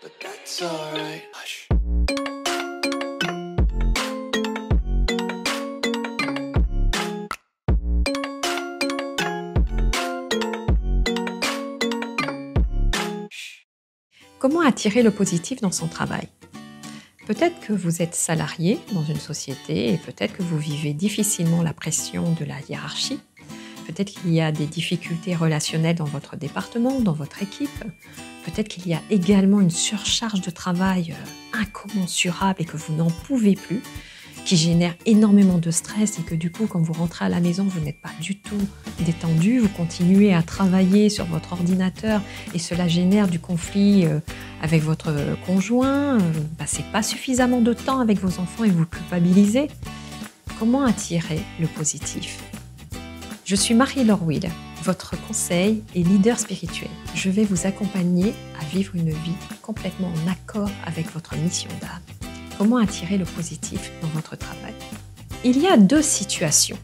but that's alright. Hush. Comment attirer le positif dans son travail? Peut-être que vous êtes salarié dans une société et peut-être que vous vivez difficilement la pression de la hiérarchie. Peut-être qu'il y a des difficultés relationnelles dans votre département, dans votre équipe. Peut-être qu'il y a également une surcharge de travail incommensurable et que vous n'en pouvez plus, qui génère énormément de stress et que du coup, quand vous rentrez à la maison, vous n'êtes pas du tout détendu, vous continuez à travailler sur votre ordinateur et cela génère du conflit avec votre conjoint, passez pas suffisamment de temps avec vos enfants et vous culpabilisez. Comment attirer le positif? Je suis Marie-Laure Will, votre conseil et leader spirituel. Je vais vous accompagner à vivre une vie complètement en accord avec votre mission d'âme. Comment attirer le positif dans votre travail? Il y a deux situations.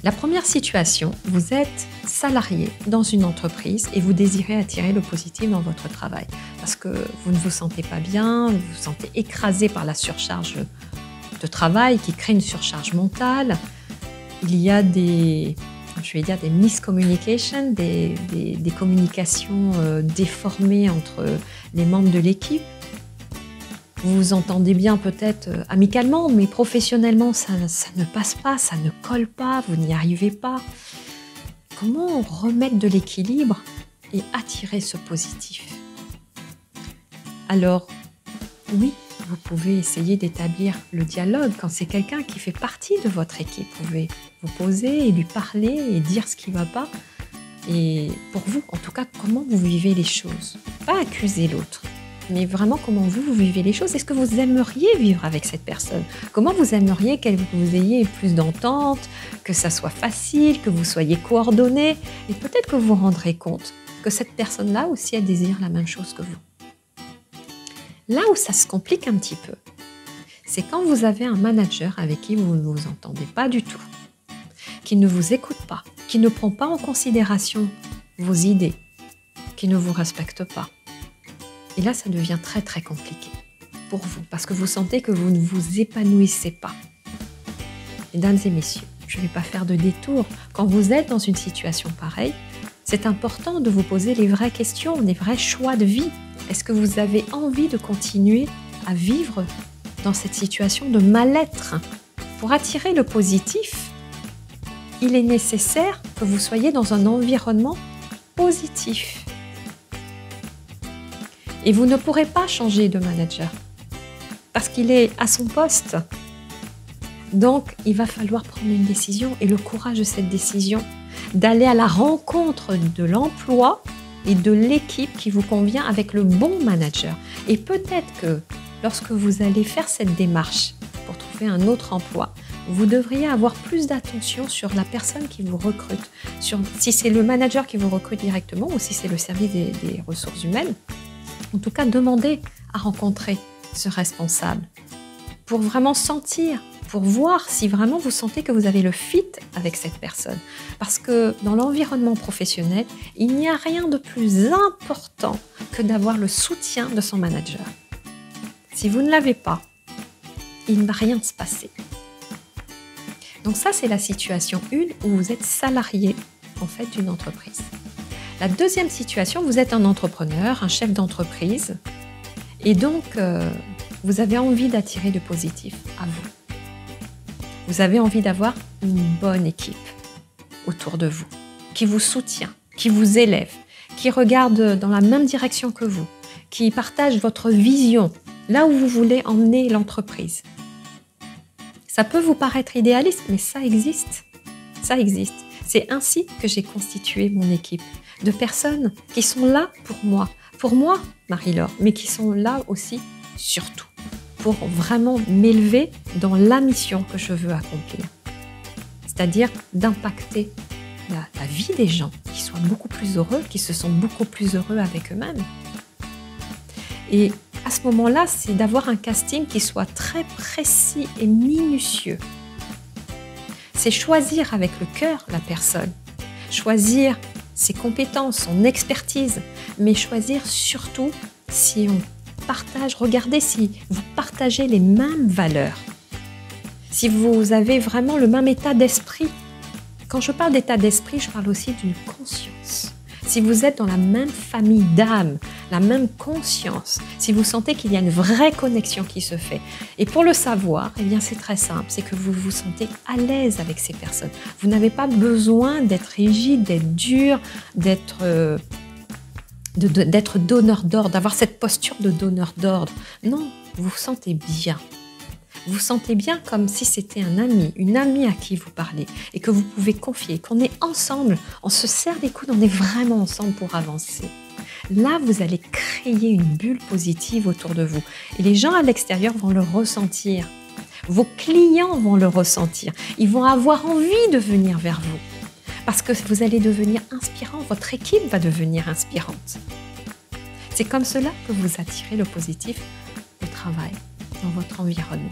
La première situation, vous êtes salarié dans une entreprise et vous désirez attirer le positif dans votre travail parce que vous ne vous sentez pas bien, vous vous sentez écrasé par la surcharge de travail qui crée une surcharge mentale. Il y a des miscommunications, des communications déformées entre les membres de l'équipe. Vous vous entendez bien peut-être amicalement, mais professionnellement, ça ne passe pas, ça ne colle pas, vous n'y arrivez pas. Comment remettre de l'équilibre et attirer ce positif? Alors, oui, vous pouvez essayer d'établir le dialogue quand c'est quelqu'un qui fait partie de votre équipe. Vous pouvez vous poser et lui parler et dire ce qui ne va pas. Et pour vous, en tout cas, comment vous vivez les choses. Pas accuser l'autre, mais vraiment comment vous vivez les choses. Est-ce que vous aimeriez vivre avec cette personne? Comment vous aimeriez que vous ayez plus d'entente, que ça soit facile, que vous soyez coordonnés? Et peut-être que vous vous rendrez compte que cette personne-là aussi, elle désire la même chose que vous. Là où ça se complique un petit peu, c'est quand vous avez un manager avec qui vous ne vous entendez pas du tout, qui ne vous écoute pas, qui ne prend pas en considération vos idées, qui ne vous respecte pas. Et là, ça devient très très compliqué pour vous, parce que vous sentez que vous ne vous épanouissez pas. Mesdames et messieurs, je ne vais pas faire de détour. Quand vous êtes dans une situation pareille, c'est important de vous poser les vraies questions, les vrais choix de vie. Est-ce que vous avez envie de continuer à vivre dans cette situation de mal-être? Pour attirer le positif, il est nécessaire que vous soyez dans un environnement positif. Et vous ne pourrez pas changer de manager parce qu'il est à son poste. Donc, il va falloir prendre une décision et le courage de cette décision, d'aller à la rencontre de l'emploi et de l'équipe qui vous convient avec le bon manager. Et peut-être que lorsque vous allez faire cette démarche pour trouver un autre emploi, vous devriez avoir plus d'attention sur la personne qui vous recrute, si c'est le manager qui vous recrute directement ou si c'est le service des ressources humaines. En tout cas, demandez à rencontrer ce responsable pour vraiment sentir, pour voir si vraiment vous sentez que vous avez le fit avec cette personne. Parce que dans l'environnement professionnel, il n'y a rien de plus important que d'avoir le soutien de son manager. Si vous ne l'avez pas, il ne va rien se passer. Donc ça, c'est la situation 1 où vous êtes salarié en fait d'une entreprise. La deuxième situation, vous êtes un entrepreneur, un chef d'entreprise, et donc vous avez envie d'attirer du positif à vous. Vous avez envie d'avoir une bonne équipe autour de vous, qui vous soutient, qui vous élève, qui regarde dans la même direction que vous, qui partage votre vision, là où vous voulez emmener l'entreprise. Ça peut vous paraître idéaliste, mais ça existe. Ça existe. C'est ainsi que j'ai constitué mon équipe de personnes qui sont là pour moi, Marie-Laure, mais qui sont là aussi, surtout, pour vraiment m'élever dans la mission que je veux accomplir. C'est-à-dire d'impacter la vie des gens, qui soient beaucoup plus heureux, qui se sentent beaucoup plus heureux avec eux-mêmes. Et à ce moment-là, c'est d'avoir un casting qui soit très précis et minutieux. C'est choisir avec le cœur la personne, choisir ses compétences, son expertise, mais choisir surtout si on partage, regardez si vous partagez les mêmes valeurs, si vous avez vraiment le même état d'esprit. Quand je parle d'état d'esprit, je parle aussi d'une conscience. Si vous êtes dans la même famille d'âme, la même conscience, si vous sentez qu'il y a une vraie connexion qui se fait. Et pour le savoir, eh bien c'est très simple, c'est que vous vous sentez à l'aise avec ces personnes. Vous n'avez pas besoin d'être rigide, d'être dur, d'être donneur d'ordre, d'avoir cette posture de donneur d'ordre. Non, vous vous sentez bien. Vous vous sentez bien comme si c'était un ami, une amie à qui vous parlez et que vous pouvez confier, qu'on est ensemble, on se serre les coudes, on est vraiment ensemble pour avancer. Là, vous allez créer une bulle positive autour de vous et les gens à l'extérieur vont le ressentir. Vos clients vont le ressentir. Ils vont avoir envie de venir vers vous parce que vous allez devenir inspirant, votre équipe va devenir inspirante. C'est comme cela que vous attirez le positif au travail, dans votre environnement.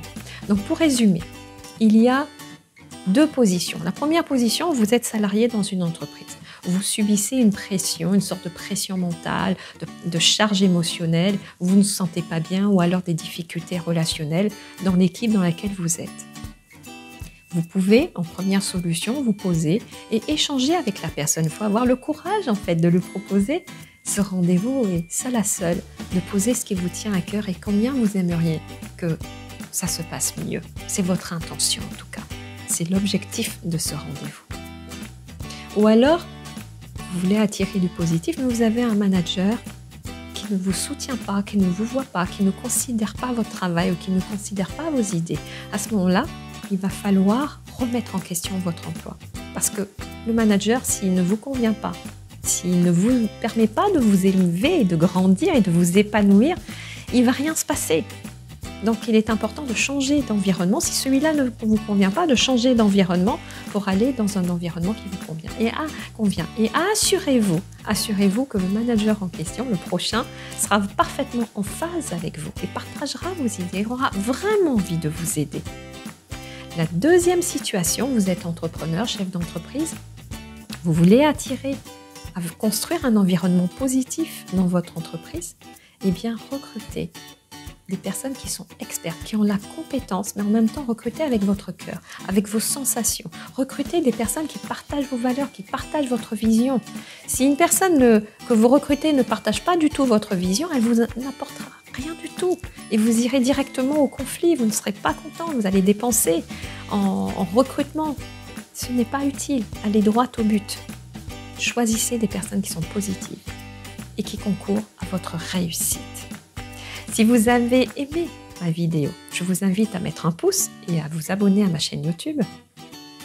Donc pour résumer, il y a deux positions. La première position, vous êtes salarié dans une entreprise. Vous subissez une pression, une sorte de pression mentale, de charge émotionnelle, vous ne vous sentez pas bien ou alors des difficultés relationnelles dans l'équipe dans laquelle vous êtes. Vous pouvez, en première solution, vous poser et échanger avec la personne. Il faut avoir le courage en fait de lui proposer ce rendez-vous et seul à seul, de poser ce qui vous tient à cœur et combien vous aimeriez que ça se passe mieux. C'est votre intention en tout cas. C'est l'objectif de ce rendez-vous. Ou alors, vous voulez attirer du positif, mais vous avez un manager qui ne vous soutient pas, qui ne vous voit pas, qui ne considère pas votre travail ou qui ne considère pas vos idées. À ce moment-là, il va falloir remettre en question votre emploi. Parce que le manager, s'il ne vous convient pas, s'il ne vous permet pas de vous élever, de grandir et de vous épanouir, il ne va rien se passer. Donc, il est important de changer d'environnement. Si celui-là ne vous convient pas, de changer d'environnement pour aller dans un environnement qui vous convient. Et assurez-vous que le manager en question, le prochain, sera parfaitement en phase avec vous et partagera vos idées, aura vraiment envie de vous aider. La deuxième situation, vous êtes entrepreneur, chef d'entreprise, vous voulez construire un environnement positif dans votre entreprise, eh bien, recrutez des personnes qui sont expertes, qui ont la compétence, mais en même temps recrutez avec votre cœur, avec vos sensations. Recrutez des personnes qui partagent vos valeurs, qui partagent votre vision. Si une personne que vous recrutez ne partage pas du tout votre vision, elle vous n'apportera rien du tout. Et vous irez directement au conflit, vous ne serez pas content, vous allez dépenser en recrutement. Ce n'est pas utile, allez droit au but. Choisissez des personnes qui sont positives et qui concourent à votre réussite. Si vous avez aimé ma vidéo, je vous invite à mettre un pouce et à vous abonner à ma chaîne YouTube.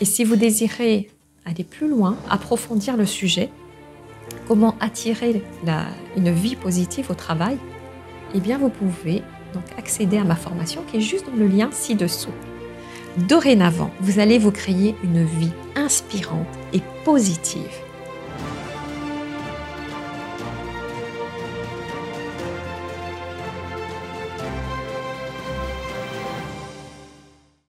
Et si vous désirez aller plus loin, approfondir le sujet, comment attirer une vie positive au travail, eh bien vous pouvez donc accéder à ma formation qui est juste dans le lien ci-dessous. Dorénavant, vous allez vous créer une vie inspirante et positive.